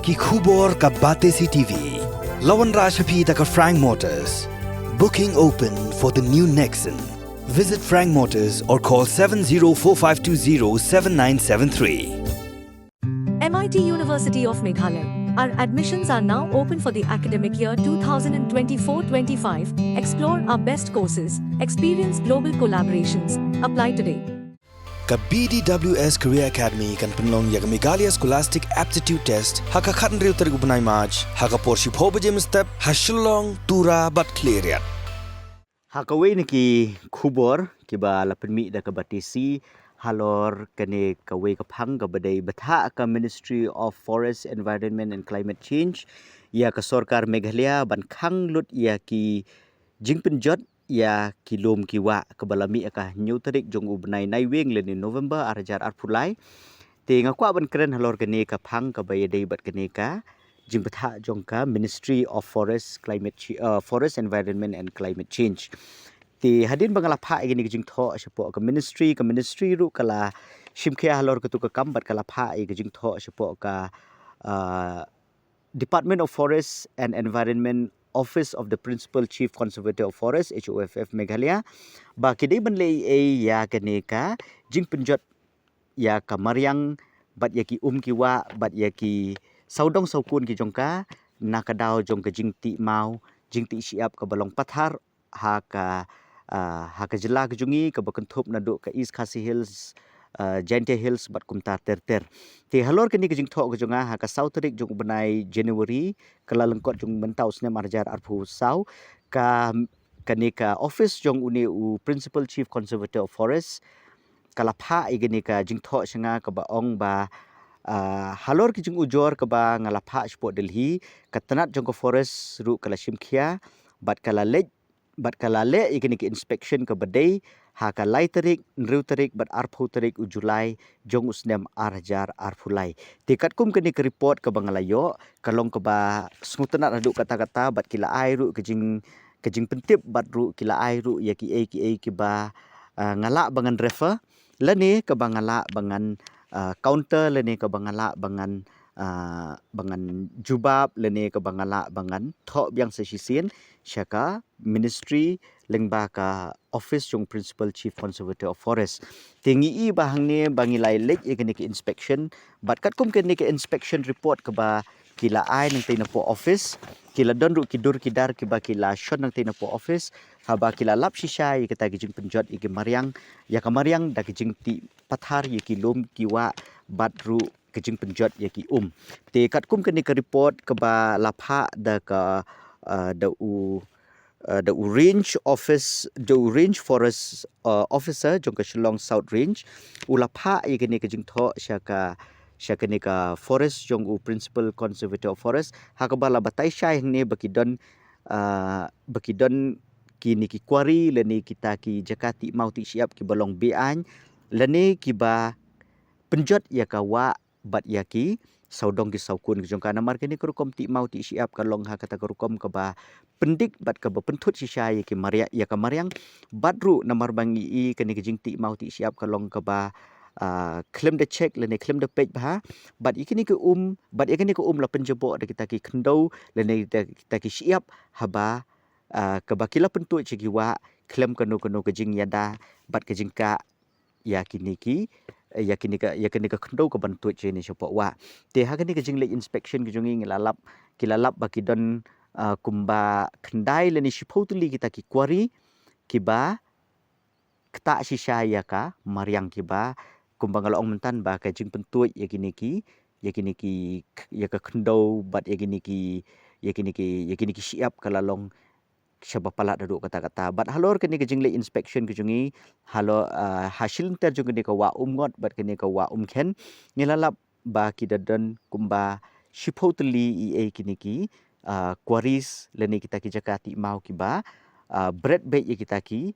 ki khubor ka bate CTV. Lawan Rashapi taka Frank Motors. Booking open for the new Nexon. Visit Frank Motors or call 7045207973. MIT University of Meghalaya. Our admissions are now open for the academic year 2024-25. Explore our best courses, experience global collaborations. Apply today. Ka BDWS Career Academy kan penlong ya Meghalaya Scholastic Aptitude Test haka khatan riu tarik ubenai maj haka porship ho bajem step hashulong tura bat cleariat. Hakaway niki khubor kiba lapenmi da kabatisi halor kane kaway kaphang kabadai batha ka Ministry of Forest, Environment and Climate Change ya ka Sorkar Meghalaya ban khang lut ya ki jingpenjot ya kilom kiwa kabalami aka new tarik jong ubnai naiweng le ni November arjar arpulai te ngakwa ban keren halor kane kaphang kabay dai bat kane ka jingbatha jongka Ministry of Forest, Forest, Environment and Climate Change. Ti hadin bangalapha igini jing tho sipo ka ministry ru kala shimkhia halor ka tu ka kambat kala pha ig jing tho sipo ka Department of Forest and Environment, Office of the Principal Chief Conservator of Forest HOFF Meghalaya ba kidai ban lei ya kaneka jing penjot ya kamariang bat yaki kiwa bat yaki saudong saukun ki jongka nakadaw jong ka jingti mau jingti siap ka balong pathar ha ka jela ka jungi ka bakentup na do ka East Khasi Hills, Jaintia Hills bat kumta ter ti halor kini ka jingtho ka jonga ha ka South Rik jong benai January kala lengkot jong mentau snem arjar arpu sau ka kani ka office jong uni Principal Chief Conservator of Forest kala pha igini ka jingtho sanga ka baong ba halor ki jing ujor ka ba ngalapha sport Delhi katanat jong ko forest ru kala shimkhia bat kala le igini ki inspection ka badai ha ka lai tarik nriu tarik bat arphu tarik u Julai jong usnem arjar arphulai tikat kum kini ka report ka bangalayo kalong ka ba smutanat adu kata-kata bat kila ai ru ka jing pentip bat ru kila ai ru ya ki ki ba ngala bangan refer lani ka bangala bangan counter lene ka bangala bangan jubab lene ka bangala bangan tho biang sesisien syaka ministry lengba ka office jong Principal Chief Conservator of Forest tingi i bahang ni bangilai lek igani ki inspection bat kat kum kini ki inspection report ka ba kila ai nang tina po office kila don ru kidur kidar ki ba kila shon nang tina po office haba kila lap shisha i kata gijing penjot i mariang ya kamariang da gijing ti pathar ye kilom kiwa batru kejing penjot ye ki te kat kum kini ka report ka ba lapha da ka the range office the range forest officer jong ka Shillong South Range ulapha ye kini kejing tho syaka ni ka forest jong Principal Conservator of Forest hakabala batai syai ni bakidon kini ki quarry leni kita ki jakati mauti siap ki balong bean leni ki ba penjot ya kawa bat yaki saudong ki saukun jong kana mar kini kerukom ti mauti siap kalong ha kata kerukom ka ba pendik bat ka ba pentut si syai ki maria ya ka mariang badru namar bangi i kini ki jingti mauti siap kalong ka ba claim the check leni claim the page bah bat ikini ke bat ikini ke la penjebo da kita ki kendau leni kita ki siap haba kabakila pentu cigiwa klaim kanu ke jing yada bat ke jingka yakini ka kendo ka bantu ce ni sopo wa te ha kini ke jing le inspection ke jungi ngilalap kilalap bakidon kumba kendai leni shipotuli kita ki quarry kiba kta shisha ya ka mariang kiba kumba ngalong mentan ba ka jing pentu yakini ki ya ka kendo bat yakini ki siap kalalong syaba pala dadu kata-kata bat halor kini ke jingle inspection ke jungi halo hasil ter jungi ka wa ngot bat kini ka wa ken nilalap ba kidadon kumba shipotli kini ki quarries leni kita ki jakati mau ki ba bread bait ye kita ki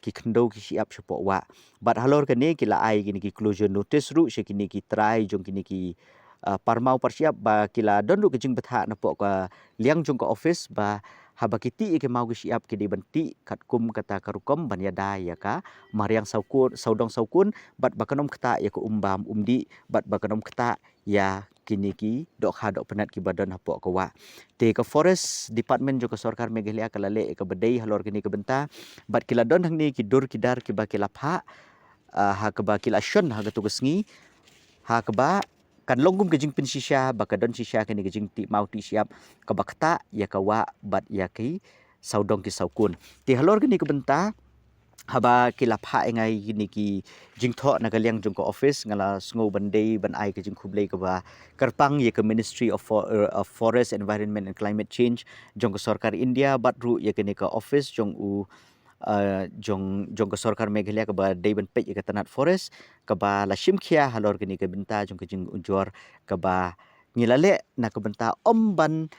kendo ki siap syapa wa bat halor kini kila ai kini ki closure notice ru kini ki try jong kini ki parmau persiap ba kila don ru ke jing betha na pok ka liang jong ka office ba habakiti ke mau siap ke dibenti katkum kata karukom banyada ya ka mariang saudong saukun bat bakanom kata ya ko umbam umdi bat bakanom kata ya kini ki dok ha dok penat ki badan hapok kawa te ke forest department jo ke sarkar Meghalaya kalale ke bedai halor kini ke benta bat kila don hang ni ki dur kidar ki ba kila pha ha ke ba kila shon ha ke tugas ngi ha ke ba kan longgum ke jing pensisya ba ka don sisya kini ke jing ti mau ti siap ke ba kata ya kawa bat ya ki saudong ki saukun te halor kini ke benta haba kilap ha engai gini ki jingtho nagaliang jong ko office ngala sngo bandai ban ai ke jing khublei ka ba karpang ye ke ministry of forest environment and climate change jong ko sarkar India batru ye ke ni ka office jong u jong ko sarkar Meghalaya ka ba dei ban pe ye ka tanat forest ka ba la shimkhia halor ke ni ke benta jong ke jing unjor ka ba ngilale na ka benta omban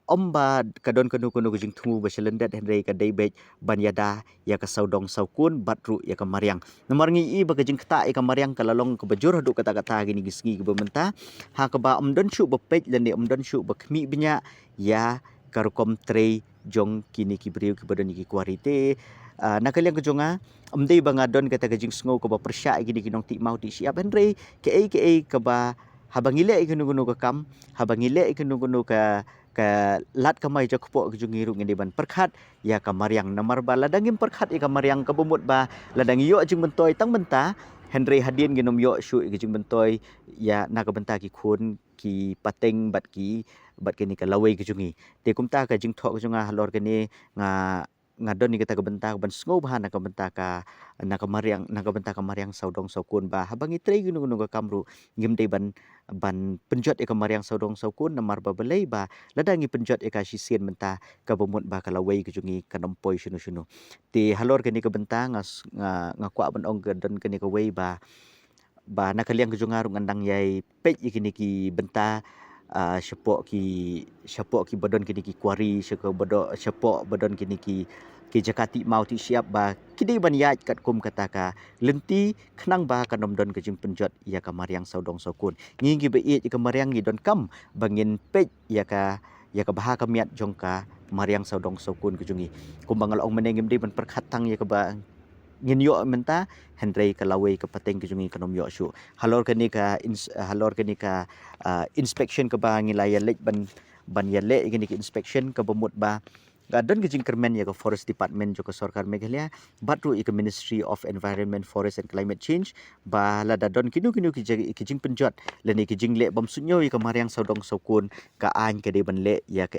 omba kadon kanu jing tungu baselendat henry ka daybek banyada ya ka saudong saukun batru ya ka mariang nomor ngi i ba jing kta ka mariang kalalong ka bajur hadu kata-kata gini gisgi ka bementa ha ka ba omdon syu bepej lende omdon syu bakmi binya ya karukom tre jong kini ki briu ki badon ki kuarite nakaliang kejonga omdei bangadon kata ka jing sngo ka ba persya gini kinong ti mau ti siap henry ke ka ba habangile ikunu ka kam habangile ikunu ka lat kamai jakpo kejungi ru ngini ban perkhat ya kamariang namar ba ladangim perkhat ya kamariang kabumut ba ladang yo jing bentoy tang benta Henry Hadin ginom yo shu kejing bentoy ya na ka benta ki khun ki pateng bat kini ka lawai kejungi te kumta ka jing tho kejunga halor kini ngadon ni kita ka benta ban sngo ba na ka benta ka mariang saudong saukun ba habangi tre gunu ka kamru ngimdei ban penjot eka mariang saudong saukun namar ba belai ba ladangi penjot eka sisien menta ka bomut ba kalawai kejungi kanompoi shunu ti halor kini ka benta ngakwa ban ong don kini ka wei ba nakaliang kejunga ru ngandang yai pej kini ki benta syapok ki badon kini ki kuari syapok badon kini ki jakati mau ti siap ba kidai ban yat kat kum kataka lenti khnang ba kanom don kejing penjot ya ka mariang saudong saukun ngingi be i ka mariang ni don kam bangin pej ya ka baha ka miat jongka mariang saudong saukun kejungi kumbangal ong menengim di ban perkhatang ya ka ba ngin yo menta Henry kalawai ka pateng kejungi kanom yo syu halor kani ka inspection ka ba ngilaya lek ban ya le gini ki inspection ka bomut ba don kejing kermen ya ka forest department jo ka sarkar Meghalaya batru ka ministry of environment forest and climate change ba lada don kinu ki jing penjot leni ki jing le bam sunyo ka mariang saudong saukun ka an ka de ban le ya ka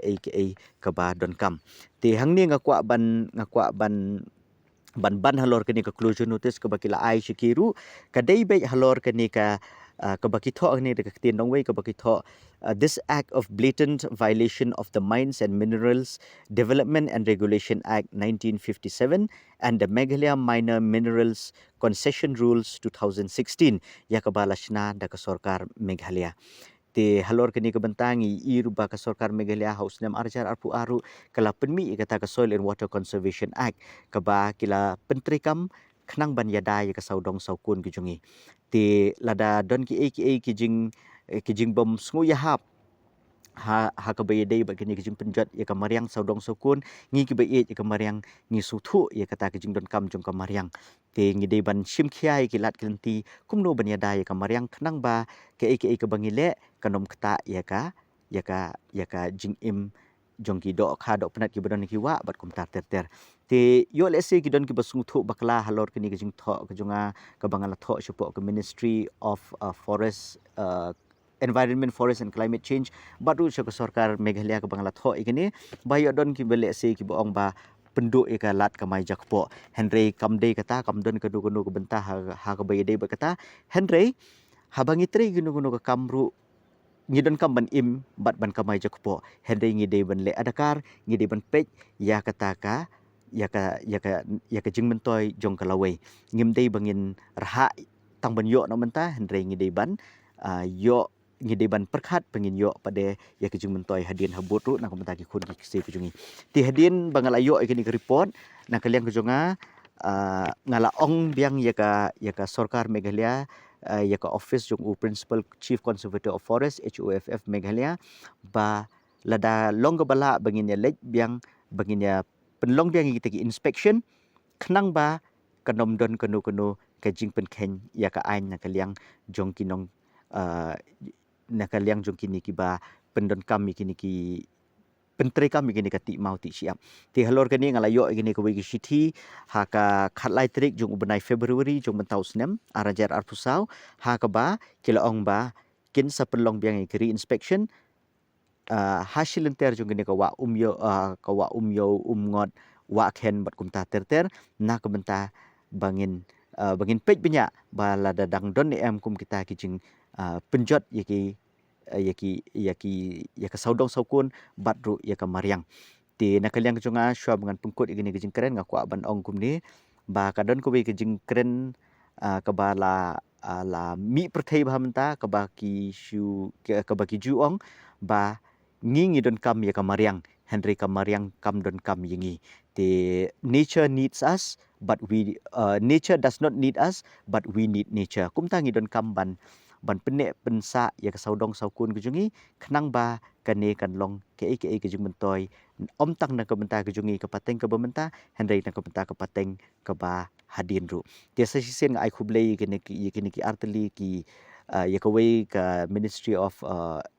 ka ba don kam te hangni ngakwa ban halor kini ka closure notice ka bakila ai shikiru ka daybek halor kini ka kabakitho ni de kaktin dongwei kabakitho this act of blatant violation of the Mines and Minerals Development and Regulation Act 1957 and the Meghalaya Minor Minerals Concession Rules 2016 yakabalashna da ka sarkar Meghalaya te halor kini kebentangi iru ba ka sarkar Meghalaya haus nam arjar arpu aru kala penmi kata ka Soil and Water Conservation Act ka ba kila pentrikam khnang ban yada ya ka saudong saukun kijungi te lada don ki kijing bom sngu ya hap ha ka bayedai ba kini kijing penjot ya ka mariang saudong saukun ngi ki baye ya ka mariang ngi suthu ya kata kijing don kam jong ka mariang te ngi dei ban shimkhiai ki lat kelenti kumno ban yada ya ka mariang khnang ba ke ka bangile kanom kta ya ka jing im jongki dok kha dok penat ki badon ki wa bat kum tar ter te yo let's say ki don ki basung thu bakla halor kini ki jing tho ka jonga ka bangala tho support ka ministry of forest environment forest and climate change batu ka sarkar Meghalaya ka bangala tho igini bayo don ki bele se ki boong ba penduk ika lat kamai jakpo Henry kamdei kata kamdon ka dugono ka benta ha ka bayedei ba kata Henry habangi tre gunu ka kamru ngidon kam ban im bat ban kamai jakpo Henry ngidei ban le adakar ngidei ban pej ya kata ka ya ka jing mentoy jong kalawai ngimdei bangin raha tang ban yo no menta Henry ngidei ban yo ngidei ban perkhat pengin yo pada ya ka jing mentoy hadin habutru nak menta ki khun ki se kujungi ti hadin bangal ayo ikini ka report nak kalian kujonga ngala ong biang ya ka sarkar Meghalaya ya ka office jong principal chief conservator of forest HOFF Meghalaya ba lada longga bala bangin ya lek biang bangin ya penlong biang kita ki inspection khnang ba kanom don kanu ka jing pen khen ya ka ain na kaliang jong kinong nakaliang jong kini ki ba pendon kami kini ki penteri kami kini kati mau ti siap ti halor kani ngalayo kini ko wigi sithi ha ka khatlai trik jong ubenai Februari jong mentau snem arajar arpusau ha ka ba kila ong ba kin sa penlong biang kiri inspection hasil enter jong kini ka wa umyo umngot wa khen bat kumta terter na ka benta bangin pej benya bala dadang don em kum kita kijing penjot yaki saudong saukun batru yaka mariang ti nakaliang jonga syua dengan pengkut igini kijing keren ngaku aban ong kum ni ba kadon ko kijing keren kabala la mi perthai bhamta kabaki juong ba ngingi don kam yaka mariang Henry kamariang kam don kam yingi the nature needs us but nature does not need us but we need nature kumta ngi don kam ban penek pensa ya saudong saukun kejungi kenang ba kane kan long ke kejung mentoy om tang na kabenta kejungi kapateng ke bementa Henry na kabenta kapateng ke ba hadin ru dia sesisen ai khublei kene ki arteli ki ya kawai ka Ministry of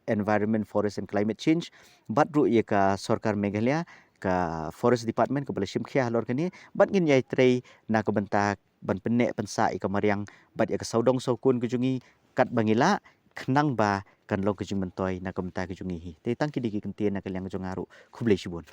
Environment Forest and Climate Change bat ru ya ka Sarkar Meghalaya ka Forest Department ke bala simkhia halor kani bat ngin yai trei na kabenta ban penek pensa ika mariang bat ya ka saudong saukun kejungi kat bangila kenang ba kan lo kejung mentoy na kabenta kejungi hi te tang kidi ki kentien na kalyang jong aru khublei shibun